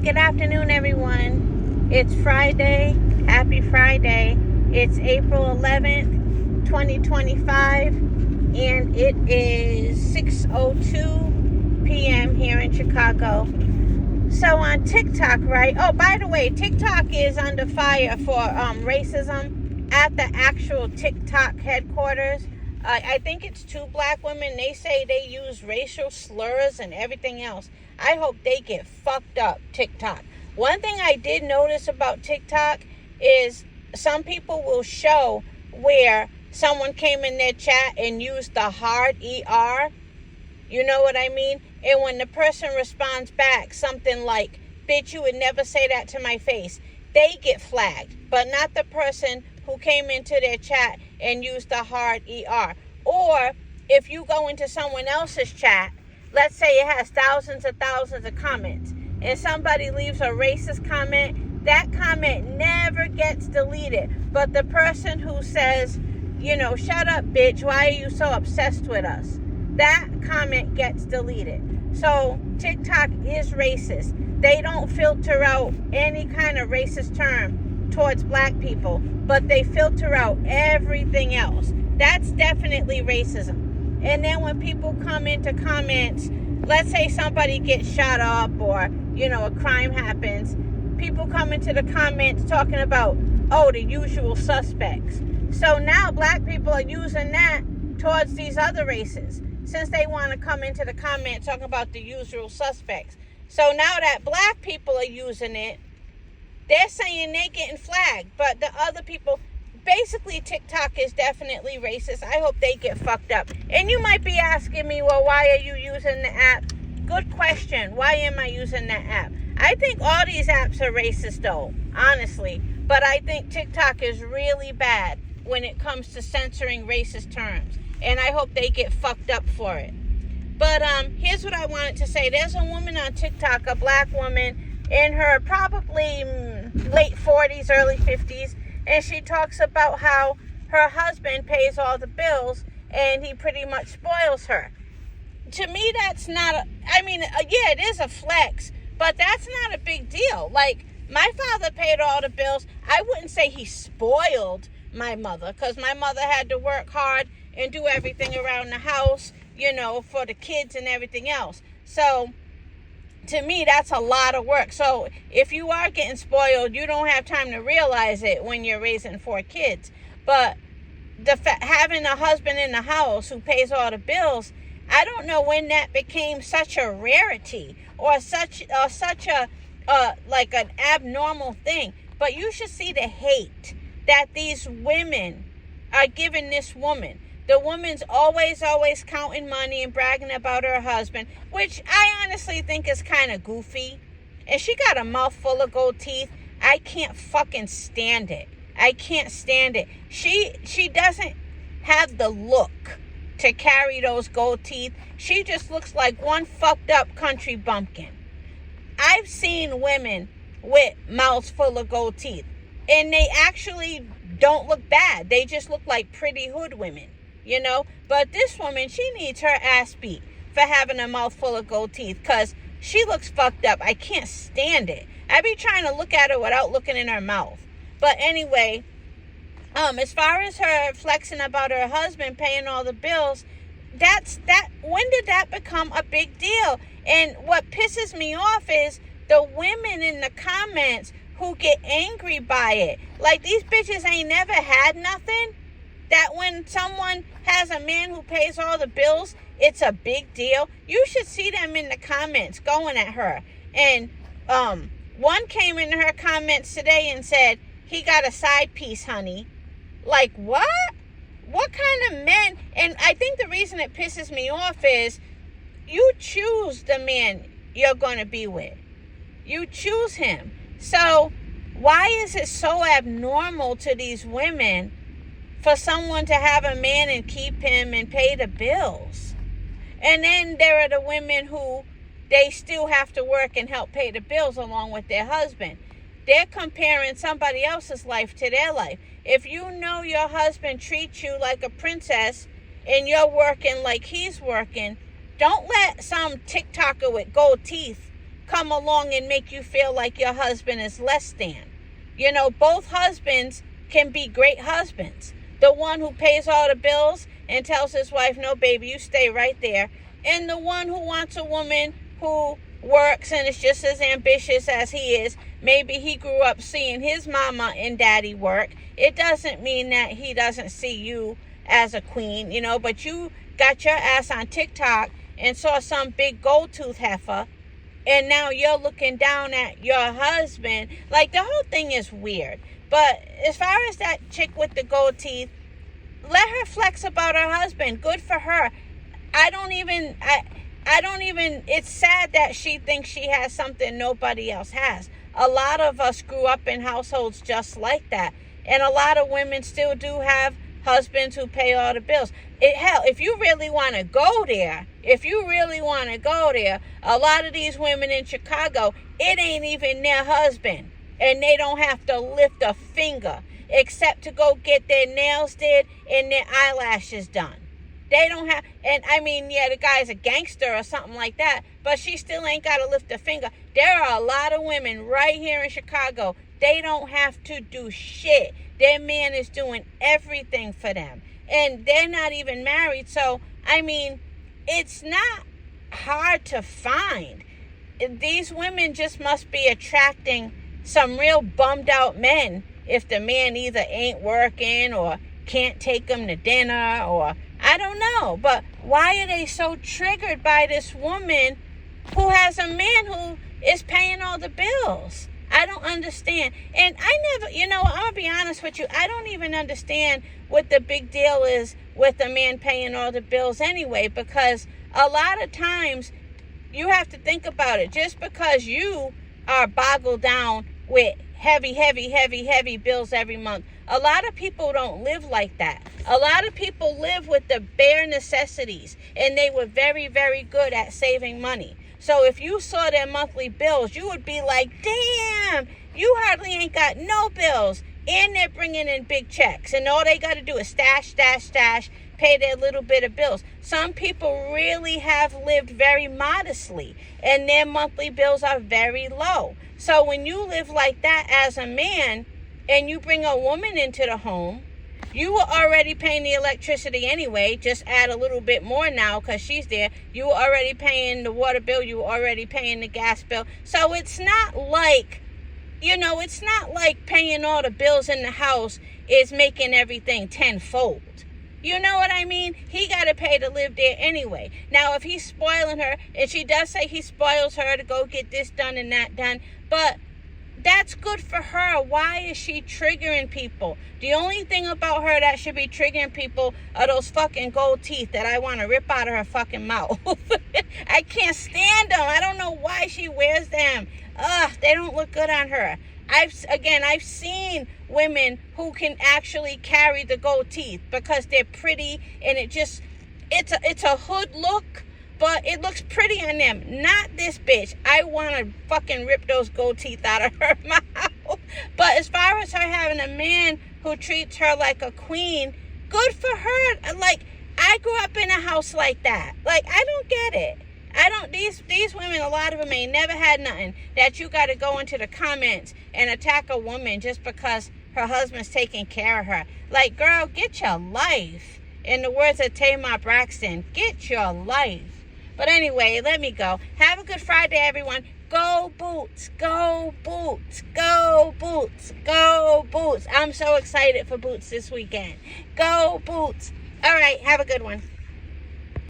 good afternoon, everyone. It's Friday. Happy Friday. It's April 11th, 2025, and it is 6:02 p.m. here in Chicago. So on TikTok, right? Oh, by the way, TikTok is under fire for racism at the actual TikTok headquarters. I think it's 2 black women. They say they use racial slurs and everything else. I hope they get fucked up, TikTok. One thing I did notice about TikTok is some people will show where someone came in their chat and used the hard ER. You know what I mean? And when the person responds back something like, bitch, you would never say that to my face, they get flagged, but not the person who came into their chat and used the hard ER. Or if you go into someone else's chat, let's say it has thousands of comments, and somebody leaves a racist comment, that comment never gets deleted. But the person who says, shut up, bitch, why are you so obsessed with us? That comment gets deleted. So TikTok is racist. They don't filter out any kind of racist term towards black people, but they filter out everything else. That's definitely racism. And then when people come into comments, let's say somebody gets shot up or, a crime happens, people come into the comments talking about, the usual suspects. So now black people are using that towards these other races, since they want to come into the comments talking about the usual suspects. So now that black people are using it, they're saying they're getting flagged. But the other people, basically TikTok is definitely racist. I hope they get fucked up. And you might be asking me, well, why are you using the app? Good question. Why am I using that app? I think all these apps are racist though, honestly. But I think TikTok is really bad when it comes to censoring racist terms. And I hope they get fucked up for it. But here's what I wanted to say. There's a woman on TikTok, a black woman, in her probably late 40s, early 50s, and she talks about how her husband pays all the bills and he pretty much spoils her. To me, that's not, it is a flex, but that's not a big deal. Like, my father paid all the bills. I wouldn't say he spoiled my mother, because my mother had to work hard and do everything around the house, for the kids and everything else. So to me, that's a lot of work. So if you are getting spoiled, you don't have time to realize it when you're raising 4 kids. But having a husband in the house who pays all the bills, I don't know when that became such a rarity or such a like an abnormal thing. But you should see the hate that these women are giving this woman. The woman's always counting money and bragging about her husband, which I honestly think is kind of goofy. And she got a mouth full of gold teeth. I can't fucking stand it. I can't stand it. She doesn't have the look to carry those gold teeth. She just looks like one fucked up country bumpkin. I've seen women with mouths full of gold teeth, and they actually don't look bad. They just look like pretty hood women. But this woman, she needs her ass beat for having a mouth full of gold teeth, because she looks fucked up. I can't stand it. I be trying to look at her without looking in her mouth. But anyway, as far as her flexing about her husband paying all the bills, when did that become a big deal? And what pisses me off is the women in the comments who get angry by it. Like, these bitches ain't never had nothing. That when someone has a man who pays all the bills, it's a big deal. You should see them in the comments going at her. And one came in her comments today and said, he got a side piece, honey. Like, what? What kind of men? And I think the reason it pisses me off is you choose the man you're going to be with. You choose him. So why is it so abnormal to these women for someone to have a man and keep him and pay the bills? And then there are the women who they still have to work and help pay the bills along with their husband. They're comparing somebody else's life to their life. If you know your husband treats you like a princess and you're working like he's working, don't let some TikToker with gold teeth come along and make you feel like your husband is less than. You know, both husbands can be great husbands. The one who pays all the bills and tells his wife, no, baby, you stay right there. And the one who wants a woman who works and is just as ambitious as he is. Maybe he grew up seeing his mama and daddy work. It doesn't mean that he doesn't see you as a queen, you know, but you got your ass on TikTok and saw some big gold tooth heifer, and now you're looking down at your husband. Like, the whole thing is weird. But as far as that chick with the gold teeth, let her flex about her husband. Good for her. I don't even, it's sad that she thinks she has something nobody else has. A lot of us grew up in households just like that. And a lot of women still do have husbands who pay all the bills. Hell, if you really want to go there, a lot of these women in Chicago, it ain't even their husband. And they don't have to lift a finger except to go get their nails did and their eyelashes done. They don't have, and I mean, yeah, the guy's a gangster or something like that, but she still ain't got to lift a finger. There are a lot of women right here in Chicago. They don't have to do shit. Their man is doing everything for them. And they're not even married. So, I mean, it's not hard to find. These women just must be attracting some real bummed out men if the man either ain't working or can't take them to dinner, or I don't know. But why are they so triggered by this woman who has a man who is paying all the bills? I don't understand. And I never, you know, I'm going to be honest with you. I don't even understand what the big deal is with a man paying all the bills anyway, because a lot of times you have to think about it. Just because you are boggled down with heavy bills every month, a lot of people don't live like that. A lot of people live with the bare necessities, and they were very, very good at saving money. So if you saw their monthly bills, you would be like, damn, you hardly ain't got no bills. And they're bringing in big checks. And all they got to do is stash, pay their little bit of bills. Some people really have lived very modestly, and their monthly bills are very low. So when you live like that as a man, and you bring a woman into the home, you were already paying the electricity anyway. Just add a little bit more now because she's there. You were already paying the water bill. You were already paying the gas bill. So it's not like, you know, it's not like paying all the bills in the house is making everything tenfold. You know what I mean? He got to pay to live there anyway. Now, if he's spoiling her, and she does say he spoils her to go get this done and that done, but that's good for her. Why is she triggering people? The only thing about her that should be triggering people are those fucking gold teeth that I want to rip out of her fucking mouth. I can't stand them. I don't know why she wears them. Ugh, they don't look good on her. I've seen women who can actually carry the gold teeth because they're pretty, and it's a hood look, but it looks pretty on them. Not this bitch. I want to fucking rip those gold teeth out of her mouth. But as far as her having a man who treats her like a queen, good for her. Like, I grew up in a house like that. Like, I don't get it. These women, a lot of them ain't never had nothing that you got to go into the comments and attack a woman just because her husband's taking care of her. Like, girl, get your life. In the words of Tamar Braxton, get your life. But anyway, let me go. Have a good Friday, everyone. Go Boots, go Boots, go Boots, go Boots. I'm so excited for Boots this weekend. Go Boots. All right, have a good one.